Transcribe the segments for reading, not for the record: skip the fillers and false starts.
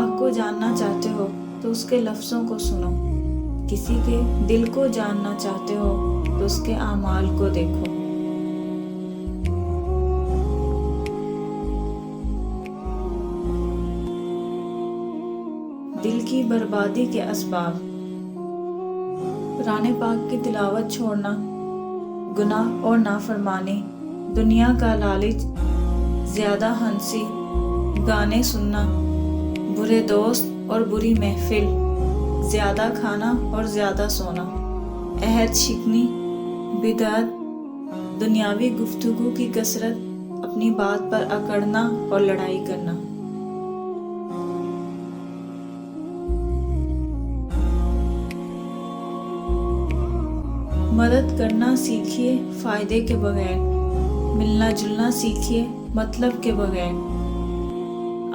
آگ کو جاننا چاہتے ہو تو اس کے لفظوں کو سنو، کسی کے دل کو جاننا چاہتے ہو تو اس کے اعمال کو دیکھو۔ دل کی بربادی کے اسباب: قرآن پاک کی تلاوت چھوڑنا، گناہ اور نافرمانی، دنیا کا لالچ، زیادہ ہنسی، گانے سننا، برے دوست اور بری محفل، زیادہ کھانا اور زیادہ سونا، عہد شکنی، بدعت، دنیاوی گفتگو کی کثرت، اپنی بات پر اکڑنا اور لڑائی کرنا۔ مدد کرنا سیکھیے فائدے کے بغیر، ملنا جلنا سیکھیے مطلب کے بغیر،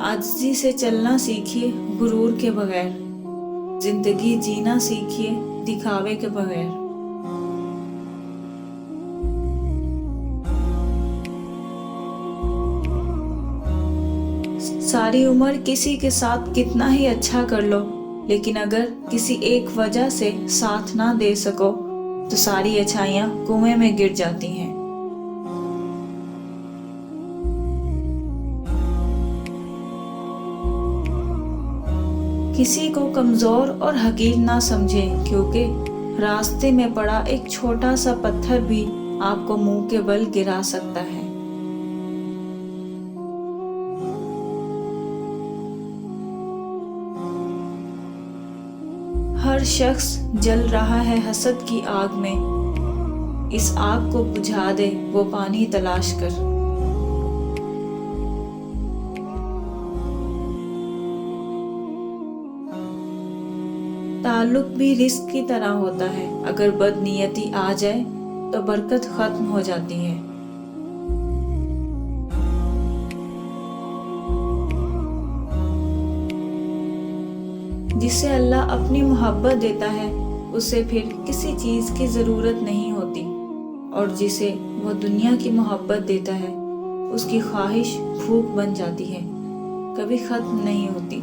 عاجزی سے چلنا سیکھیے غرور کے بغیر، زندگی جینا سیکھیے دکھاوے کے بغیر۔ ساری عمر کسی کے ساتھ کتنا ہی اچھا کر لو، لیکن اگر کسی ایک وجہ سے ساتھ نہ دے سکو تو ساری اچھائیاں کنویں میں گر جاتی ہیں۔ کسی کو کمزور اور حقیر نہ سمجھیں، کیونکہ راستے میں پڑا ایک چھوٹا سا پتھر بھی آپ کو منہ کے بل گرا سکتا ہے۔ ہر شخص جل رہا ہے حسد کی آگ میں، اس آگ کو بجھا دے وہ پانی تلاش کر۔ تعلق بھی رزق کی طرح ہوتا ہے، اگر بد نیتی آ جائے تو برکت ختم ہو جاتی ہے۔ جسے اللہ اپنی محبت دیتا ہے اسے پھر کسی چیز کی ضرورت نہیں ہوتی، اور جسے وہ دنیا کی محبت دیتا ہے اس کی خواہش بھوک بن جاتی ہے، کبھی ختم نہیں ہوتی۔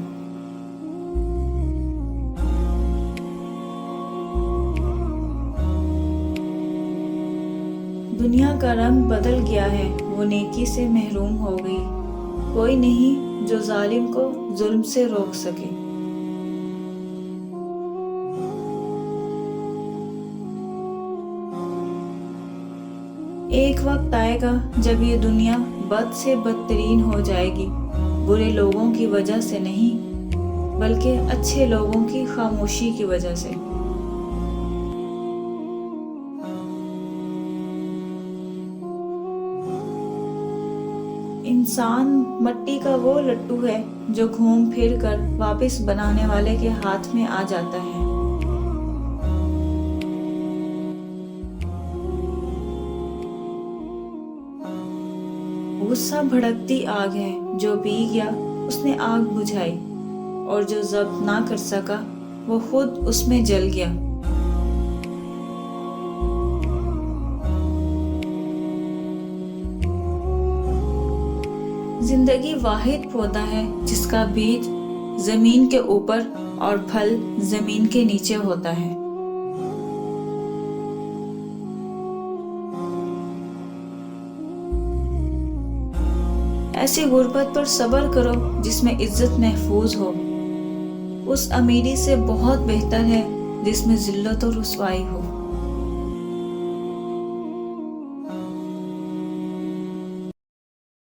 دنیا کا رنگ بدل گیا ہے، وہ نیکی سے محروم ہو گئی، کوئی نہیں جو ظالم کو ظلم سے روک سکے۔ ایک وقت آئے گا جب یہ دنیا بد سے بدترین ہو جائے گی، برے لوگوں کی وجہ سے نہیں بلکہ اچھے لوگوں کی خاموشی کی وجہ سے۔ انسان مٹی کا وہ لٹو ہے جو گھوم پھر کر واپس بنانے والے کے ہاتھ میں آ جاتا ہے۔ غصہ بھڑکتی آگ ہے، جو پی گیا اس نے آگ بجھائی، اور جو ضبط نہ کر سکا وہ خود اس میں جل گیا۔ زندگی واحد پودا ہے جس کا بیج زمین کے اوپر اور پھل زمین کے نیچے ہوتا ہے۔ ایسی غربت پر صبر کرو جس میں عزت محفوظ ہو، اس امیری سے بہت بہتر ہے جس میں ذلت و رسوائی ہو۔